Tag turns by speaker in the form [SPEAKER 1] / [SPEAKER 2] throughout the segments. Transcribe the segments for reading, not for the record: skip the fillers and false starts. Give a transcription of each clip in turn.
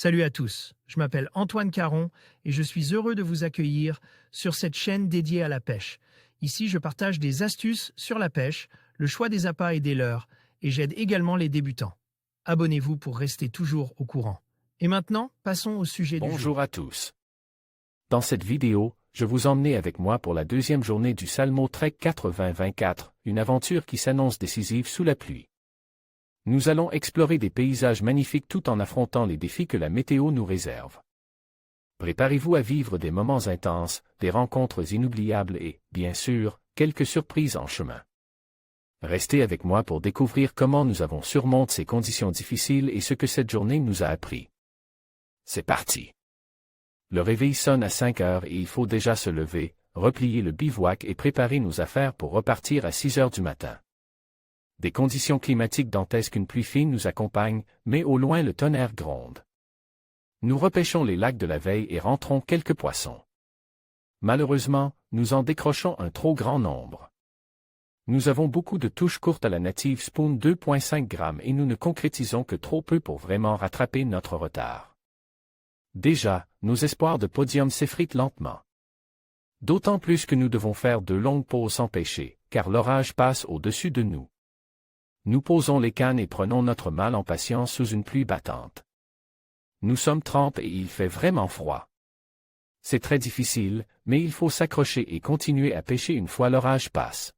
[SPEAKER 1] Salut à tous, je m'appelle Antoine Caron et je suis heureux de vous accueillir sur cette chaîne dédiée à la pêche. Ici, je partage des astuces sur la pêche, le choix des appâts et des leurres, et j'aide également les débutants. Abonnez-vous pour rester toujours au courant. Et maintenant, passons au sujet du jour.
[SPEAKER 2] Bonjour à tous. Dans cette vidéo, je vous emmène avec moi pour la deuxième journée du Salmo Trek 8024, une aventure qui s'annonce décisive sous la pluie. Nous allons explorer des paysages magnifiques tout en affrontant les défis que la météo nous réserve. Préparez-vous à vivre des moments intenses, des rencontres inoubliables et, bien sûr, quelques surprises en chemin. Restez avec moi pour découvrir comment nous avons surmonté ces conditions difficiles et ce que cette journée nous a appris. C'est parti! Le réveil sonne à 5 heures et il faut déjà se lever, replier le bivouac et préparer nos affaires pour repartir à 6 heures du matin. Des conditions climatiques dantesques, une pluie fine nous accompagne, mais au loin le tonnerre gronde. Nous repêchons les lacs de la veille et rentrons quelques poissons. Malheureusement, nous en décrochons un trop grand nombre. Nous avons beaucoup de touches courtes à la native spoon 2,5 grammes et nous ne concrétisons que trop peu pour vraiment rattraper notre retard. Déjà, nos espoirs de podium s'effritent lentement. D'autant plus que nous devons faire de longues pauses sans pêcher, car l'orage passe au-dessus de nous. Nous posons les cannes et prenons notre mal en patience sous une pluie battante. Nous sommes trempés et il fait vraiment froid. C'est très difficile, mais il faut s'accrocher et continuer à pêcher une fois l'orage passe.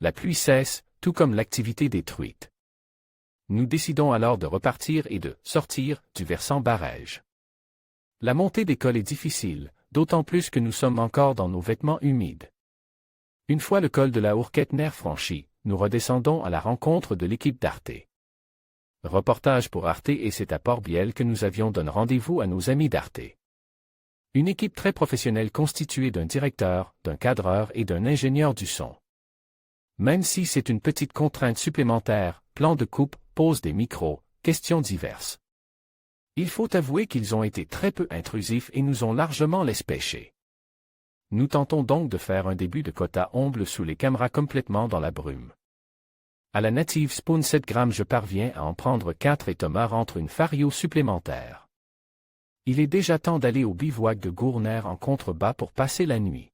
[SPEAKER 2] La pluie cesse, tout comme l'activité des truites. Nous décidons alors de repartir et de sortir du versant barège. La montée des cols est difficile, d'autant plus que nous sommes encore dans nos vêtements humides. Une fois le col de la Hourquette-Nerf franchi, nous redescendons à la rencontre de l'équipe d'Arte. Reportage pour Arte et c'est à Port-Biel que nous avions donné rendez-vous à nos amis d'Arte. Une équipe très professionnelle constituée d'un directeur, d'un cadreur et d'un ingénieur du son. Même si c'est une petite contrainte supplémentaire, plan de coupe, pose des micros, questions diverses. Il faut avouer qu'ils ont été très peu intrusifs et nous ont largement laissé pêcher. Nous tentons donc de faire un début de quota omble sous les caméras complètement dans la brume. À la native spoon 7 grammes je parviens à en prendre 4 et Thomas rentre une fario supplémentaire. Il est déjà temps d'aller au bivouac de Gourner en contrebas pour passer la nuit.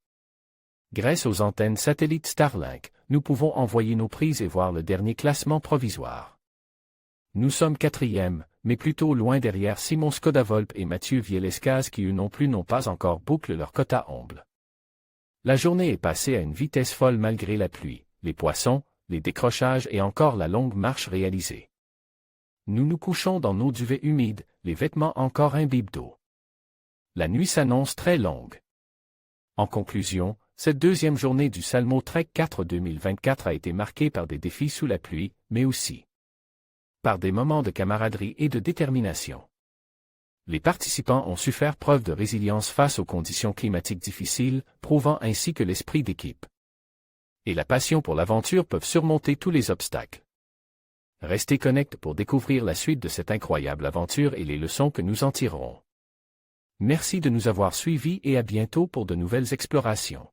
[SPEAKER 2] Grâce aux antennes satellites Starlink, nous pouvons envoyer nos prises et voir le dernier classement provisoire. Nous sommes 4e, mais plutôt loin derrière Simon Skodavolp et Mathieu Vielescaz qui eux non plus n'ont pas encore bouclé leur quota omble. La journée est passée à une vitesse folle malgré la pluie, les poissons, les décrochages et encore la longue marche réalisée. Nous nous couchons dans nos duvets humides, les vêtements encore imbibes d'eau. La nuit s'annonce très longue. En conclusion, cette deuxième journée du Salmo Trek 4 2024 a été marquée par des défis sous la pluie, mais aussi par des moments de camaraderie et de détermination. Les participants ont su faire preuve de résilience face aux conditions climatiques difficiles, prouvant ainsi que l'esprit d'équipe et la passion pour l'aventure peuvent surmonter tous les obstacles. Restez connectés pour découvrir la suite de cette incroyable aventure et les leçons que nous en tirerons. Merci de nous avoir suivis et à bientôt pour de nouvelles explorations.